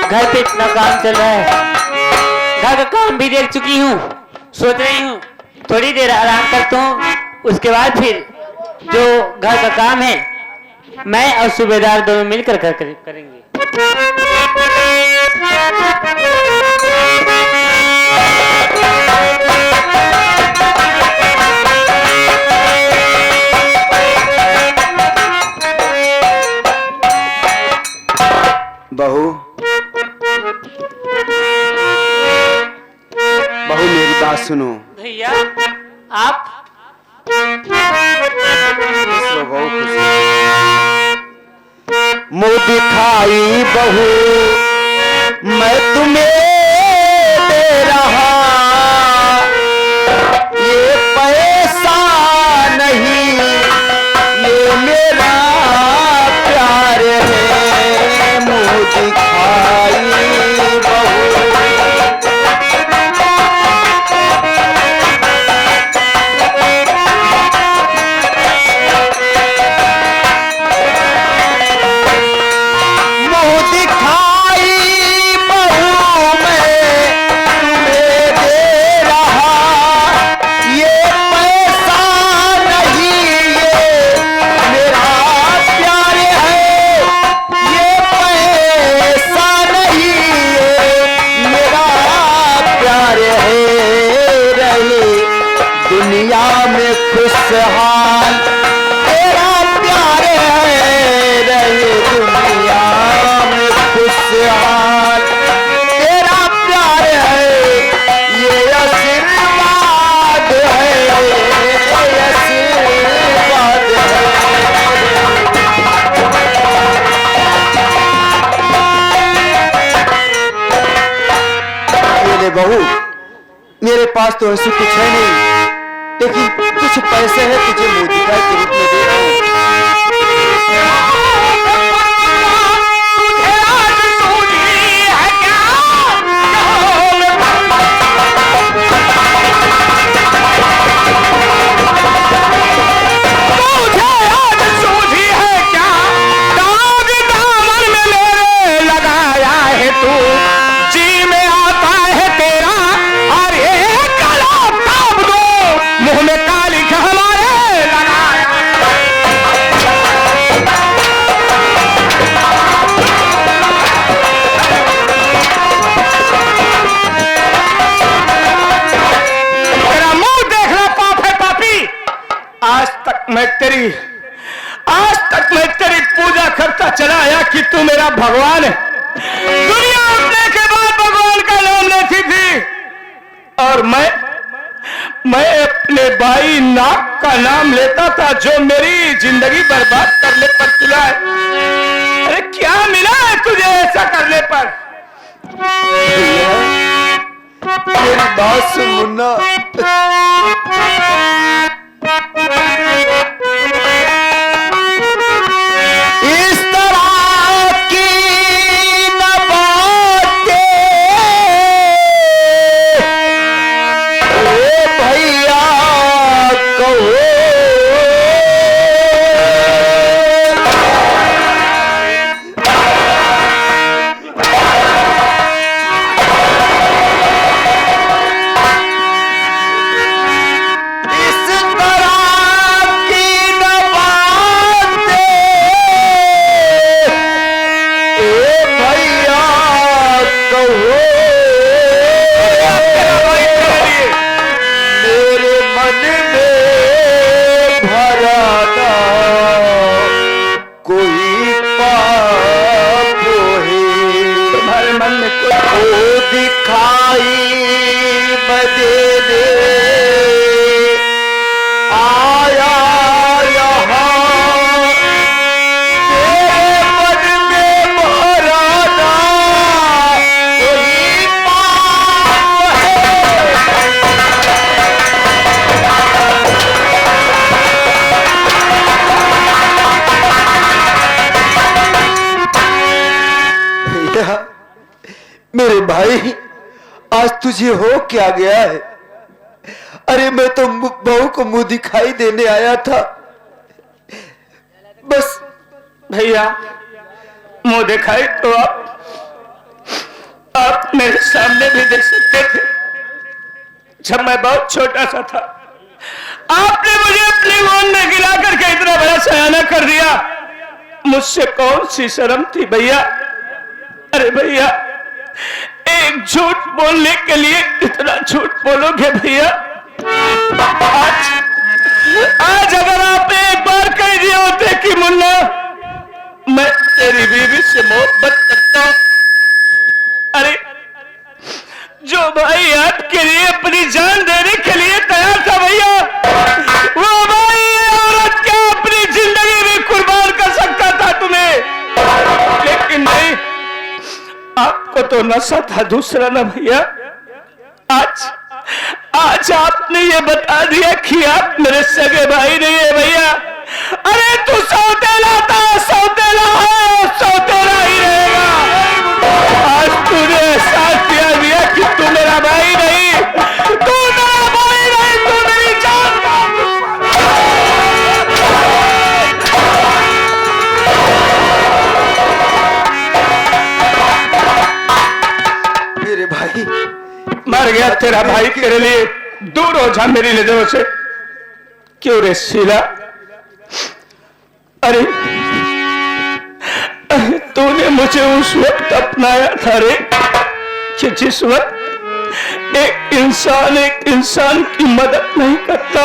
घर पे इतना काम चल रहा है, घर का काम भी देख चुकी हूँ। सोच रही हूँ थोड़ी देर आराम करता हूँ, उसके बाद फिर जो घर का काम है मैं और सूबेदार दोनों मिलकर करेंगे। बहू, बहू मेरी बात सुनो। भैया आप मुँह दिखाई बहू मैं तुम्हें दे रहा, ये पैसा नहीं ये मेरा प्यार है। मुँह दिखाई बहू खुशहाल तेरा प्यार है, रहे दुनिया में खुशहाल तेरा प्यार है। ये आशीर्वाद है, ये आशीर्वाद है। मेरे बहू, मेरे पास तो ऐसी कुछ है नहीं, लेकिन कुछ पैसे हैं तुझे मुँह दिखाई के रूप में दे रहा हूँ। आज तक मैं तेरी पूजा करता चला आया कि तू मेरा भगवान है। दुनिया उठने के बाद भगवान का नाम लेती थी और मैं अपने भाई नाग का नाम लेता था, जो मेरी जिंदगी बर्बाद करने पर तुला है। अरे क्या मिला है तुझे ऐसा करने पर? मेरी बात सुन मुन्ना, इस तरह की न बातें ओ भैया कहो। मेरे भाई, आज तुझे हो क्या गया है? अरे मैं तो बहू को मुंह दिखाई देने आया था। बस भैया मुंह दिखाई तो आप मेरे सामने भी देख सकते थे। जब मैं बहुत छोटा सा था, आपने मुझे अपनी गोद में गिरा करके इतना बड़ा सयाना कर दिया। मुझसे कौन सी शर्म थी भैया? अरे भैया, एक झूठ बोलने के लिए कितना झूठ बोलोगे भैया? आज अगर आपने एक बार कह दिया होते कि मुन्ना मैं तेरी बीवी से मोहब्बत करता हूं, अरे जो भाई आपके लिए अपनी जान देने के लिए तैयार था भैया, वो भाई औरत क्या अपनी जिंदगी भी कुर्बान कर सकता था तुम्हें? लेकिन नहीं, आपको तो नशा था दूसरा ना भैया। आज आपने ये बता दिया कि आप मेरे सगे भाई नहीं है भैया। अरे तू सौतेला था, सौतेला है, सौतेला ही रहेगा। आज तूने एहसास दिया कि तू मेरा भाई नहीं, तू मेरा भाई नहीं, तू मेरी जान का मेरे भाई मर गया तेरा भाई, तेरे लिए दूर हो जा मेरी नजरों से। क्यों रे शीला? अरे तूने मुझे उस वक्त अपनाया था रे कि जिस वक्त एक इंसान की मदद नहीं करता।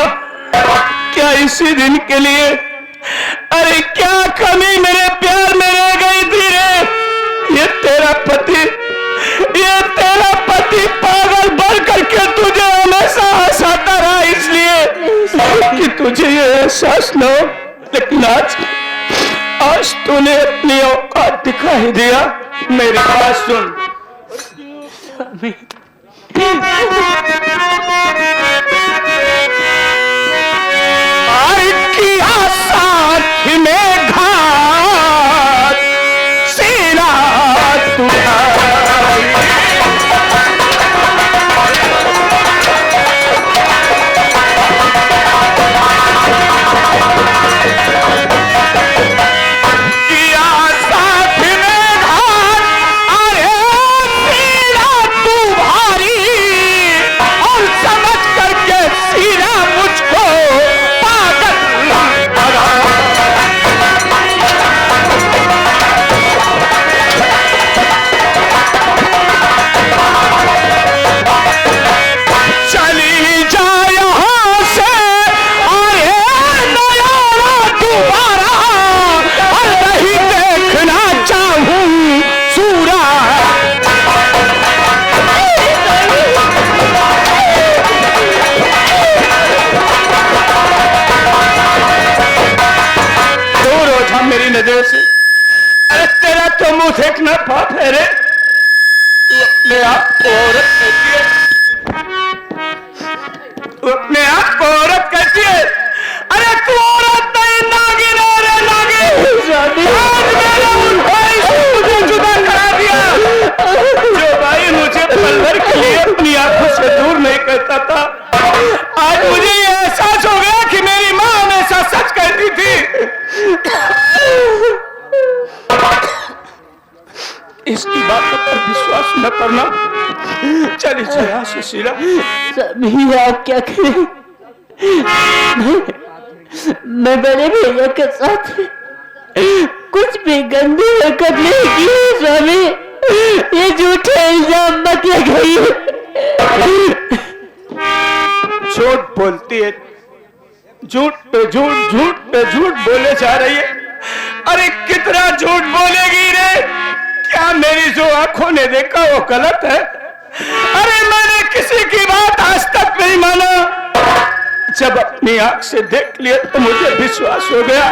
क्या इसी दिन के लिए? अरे क्या कमी मेरे प्यार में रह गई थी रे? ये तेरा पति पागल बन करके तुझे हमेशा हंसाता रहा इसलिए कि तुझे ये एहसास न हो। लेकिन आज तूने अपनी औकात दिखाई दिया। मेरी बात सुन, किया साथ में घात सीना तुम्हारी, किया साथ में घात, अरे सीना तुम्हारी, और समझ करके सीना मुझको पागल बना। चली जा यहाँ से, अरे नयारा दोबारा, और नहीं देखना चाहूं सूरा। दूर हो जा मेरी नजर से। अरे तेरा तो मुंह देखना पाप है रे। तू अपने आप को औरत कहती है, तू अपने आप को औरत कहती है। अरे तू औरत नहीं, नागिन है रे, नागिन। आज मेरा उन भाई से मुझे जुदा करा दिया जो भाई मुझे पल भर के लिए अपनी आंखों से दूर नहीं करता था। आज मुझे ये एहसास हो गया कि मेरी माँ हमेशा सच कहती थी। इसकी बातों पर विश्वास न करना। चली चला सुशीला। सभी आप क्या करें? मैं बड़े भैया के साथ कुछ भी गंदी हरकत नहीं की स्वामी। ये झूठे इल्जाम मत लगाइए। झूठ बोलती है, झूठ पे झूठ बोले जा रही है। अरे कितना झूठ बोलेगी रे? क्या मेरी जो आंखों ने देखा वो गलत है? अरे मैंने किसी की बात आज तक नहीं माना। जब अपनी आंख से देख लिया तो मुझे विश्वास हो गया।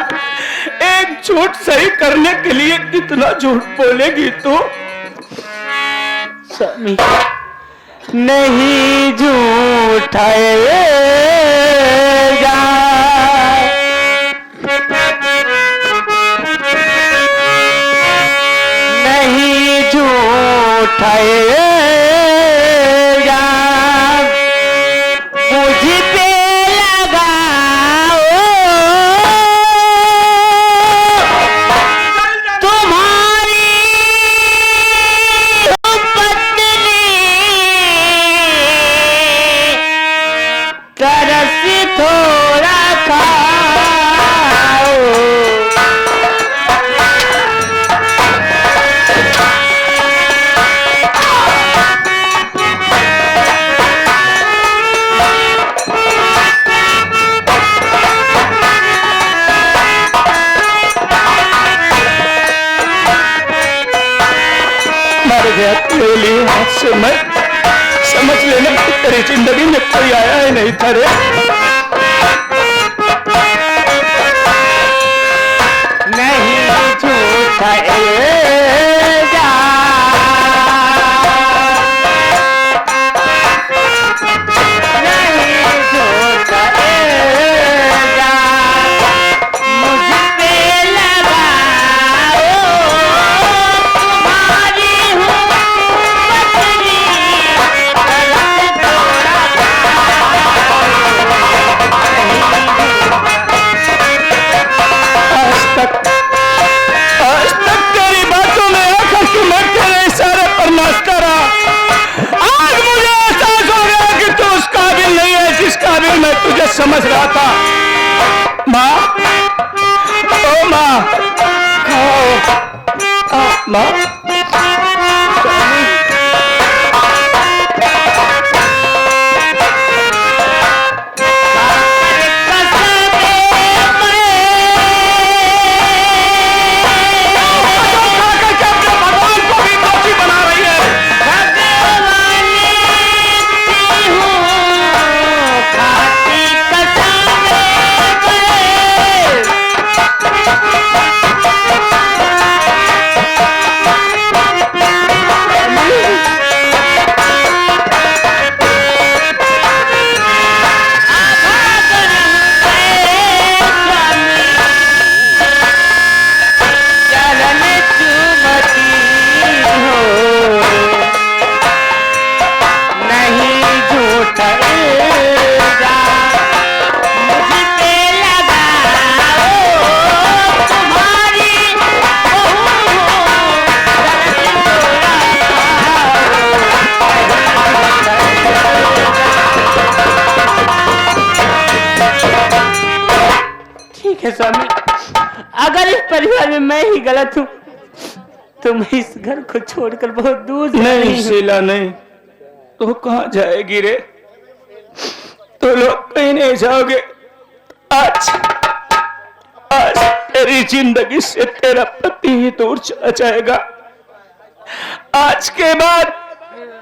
एक झूठ सही करने के लिए कितना झूठ बोलेगी तू? स्वामी नहीं झूठाएगा, नहीं झूठाएगा, मुझ पे लगाओ तुम्हारी पत्नी गया तेरे लिए हाथ से। मैं समझ लेना कि तेरी जिंदगी में कोई आया ही नहीं था रे। नहीं झूठा समझ रहा था। माँ, ओ माँ, खाओ। माँ, स्वामी, अगर इस परिवार में मैं ही गलत हूँ तो मैं इस घर को छोड़कर बहुत दूर नहीं शीला नहीं, तो कहाँ जाएगी रे? तो लोग कहीं नहीं जाओगे। आज आज तेरी जिंदगी से तेरा पति ही दूर चला जाएगा। आज के बाद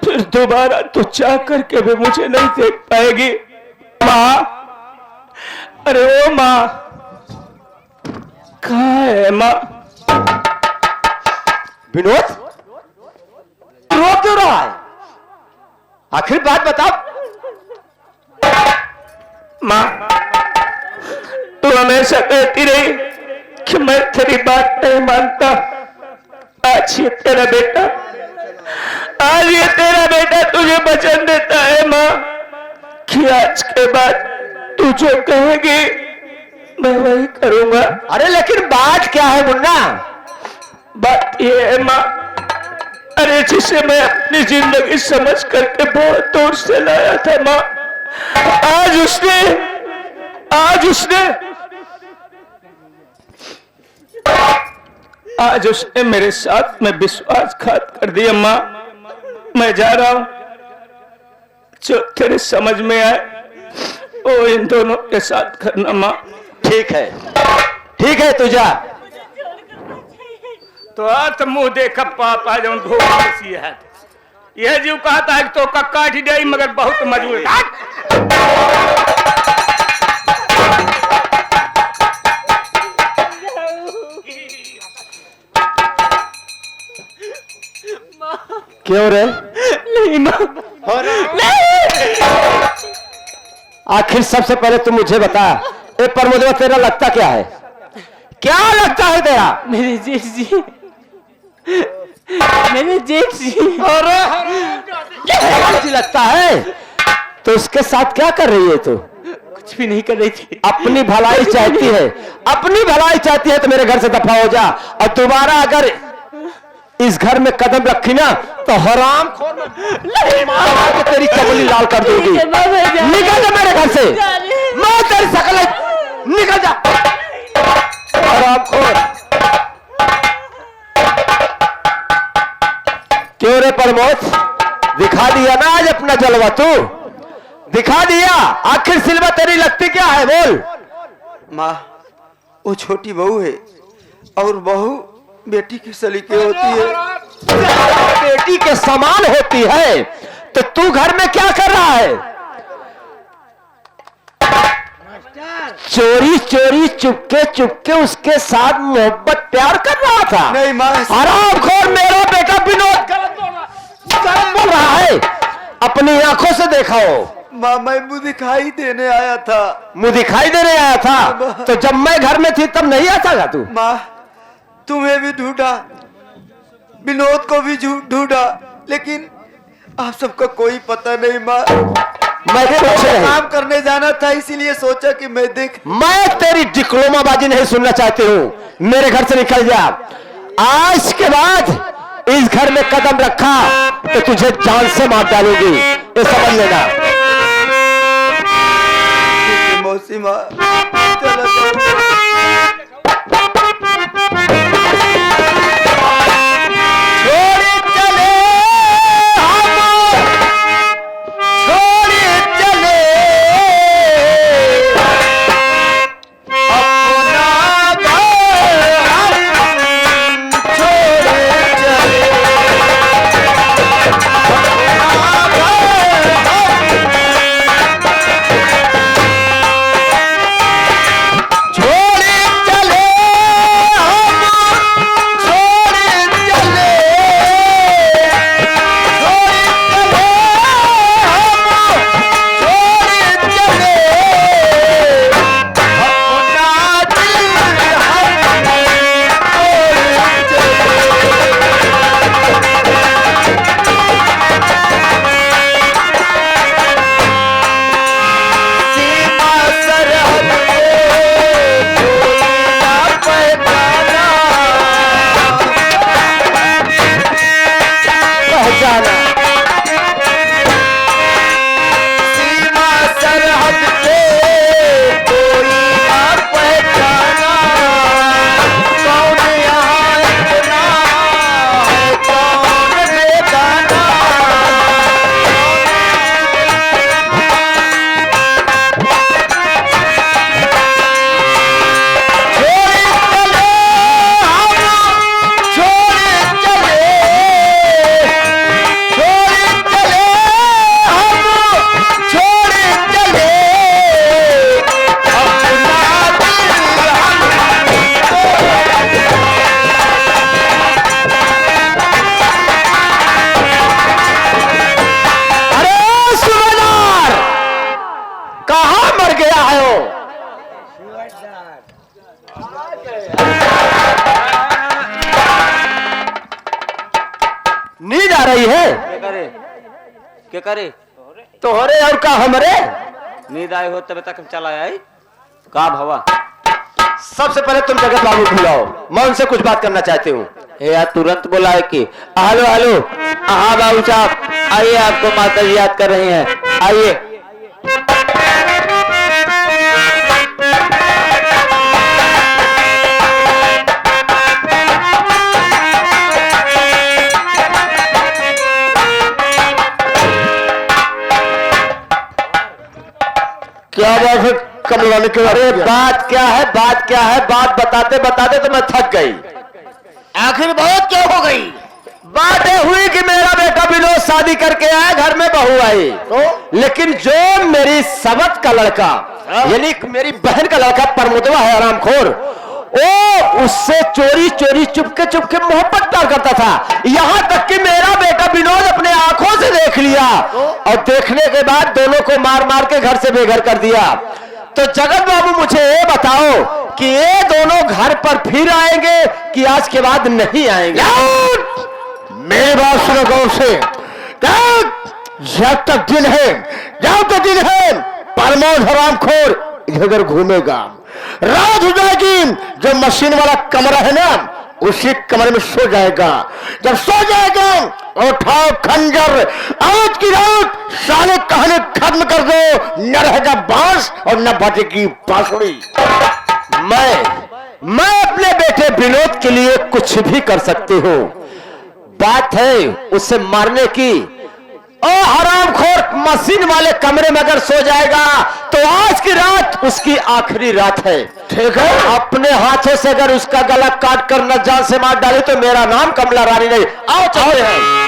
फिर दोबारा तो चाह करके भी मुझे नहीं देख पाएगी। माँ, अरे ओ माँ, कहाँ है माँ? विनोद, रो क्यों रहा है? आखिर बात बता। माँ, तू हमेशा कहती रही कि मैं तेरी बात नहीं मानता। आज ये तेरा बेटा तुझे वचन देता है माँ कि आज के बाद तू जो कहेगी मैं वही करूंगा। अरे लेकिन बात क्या है मुन्ना? बात ये है माँ, अरे जिसे मैं अपनी जिंदगी समझ करके बहुत दूर से लाया था माँ, आज उसने मेरे साथ में विश्वासघात कर दिया। माँ, मैं जा रहा हूं, जो तेरे समझ में आए वो इन दोनों के साथ करना। माँ, ठीक है तू जा। तो आज मुंह देखा पापा जब घोड़ा है यह जीव कहता है तो काट ही जाए मगर बहुत मजबूत। क्यों रे? नहीं माँ, आखिर सबसे पहले तू मुझे बता, ए प्रमोदवा तेरा लगता क्या है? क्या लगता है तेरा? मेरे जेठ जी, मेरे जेठ जी। अरे लगता है तो उसके साथ क्या कर रही है तू? कुछ भी नहीं कर रही थी। अपनी भलाई चाहती है तो मेरे घर से दफा हो जा, और दोबारा अगर इस घर में कदम रखी ना तो हराम खोर में तेरी चमड़ी लाल कर दूंगी। निकल जा मेरे घर से, मैं तेरी शकल निकल जा हराम खोर। क्यों रे प्रमोद, दिखा दिया ना आज अपना जलवा? तू दिखा दिया। आखिर सिलवा तेरी लगती क्या है? बोल। माँ, वो छोटी बहू है और बहू बेटी की सलीके होती है। बेटी के समान होती है, तो तू घर में क्या कर रहा है? चोरी चोरी चुपके चुपके उसके साथ मोहब्बत प्यार कर रहा था। नहीं माँ, हरामखोर मेरा बेटा विनोद गलत बोल रहा है। अपनी आंखों से देखा हो। माँ मैं मुँह दिखाई देने आया था। मुंह दिखाई देने आया था? तो जब मैं घर में थी तब नहीं आता था तू? माँ तुम्हें भी ढूंढा, विनोद को भी ढूंढा, लेकिन आप सबका कोई पता नहीं। माँ मैं काम करने जाना था, इसीलिए सोचा कि मैं देख। मैं तेरी डिप्लोमाबाजी नहीं सुनना चाहती हूँ। मेरे घर से निकल जा। आज के बाद इस घर में कदम रखा तो तुझे जान से मार डालूंगी, ये समझ लेना। मौसी माँ चलो नींद आ रही है? क्या करे तोहरे और का हमरे? नींद आए हो तब तक चला आई का भवा। सबसे पहले तुम जगत बाबू बुलाओ, मैं उनसे कुछ बात करना चाहती हूँ। यार तुरंत बोला है कि हेलो हेलो। हाँ बाबू साहब आइए, आपको माता जी याद कर रही हैं, आइए। क्या बात है कमलानी के? अरे बात क्या है, बात क्या है? बात बताते बताते तो मैं थक गई। आखिर बहुत क्या हो गई? बात ये हुई कि मेरा बेटा विनोद शादी करके आया, घर में बहू आई, लेकिन जो मेरी सबत का लड़का यानी मेरी बहन का लड़का प्रमोदवा है आरामखोर, वो उससे चोरी चोरी चुपके चुपके मोहब्बत प्यार करता था। यहाँ तक कि मेरा बेटा विनोद अपने आंखों से देख लिया और देखने के बाद दोनों को मार मार के घर से बेघर कर दिया। तो जगत बाबू मुझे ये बताओ कि ये दोनों घर पर फिर आएंगे कि आज के बाद नहीं आएंगे? मेरी बात सुनो गौर से। जब तक दिन है, जब तक दिन है, प्रमोद हरामखोर इधर उधर घूमेगा। रात हो जाएगी, जो मशीन वाला कमरा है ना, उसी कमरे में सो जाएगा। जब सो जाएगा, उठाओ खंजर, आज की रात सारे कहानी खत्म कर दो। न रहेगा बांस और न बजेगी बांसुरी। मैं अपने बेटे विनोद के लिए कुछ भी कर सकती हूँ। बात है उसे मारने की ओ हरामखोर मशीन वाले कमरे में अगर सो जाएगा तो आज की रात उसकी आखिरी रात है। ठीक है। अपने हाथों से अगर उसका गला काट कर न जान से मार डाले तो मेरा नाम कमला रानी नहीं। आओ चलते हैं।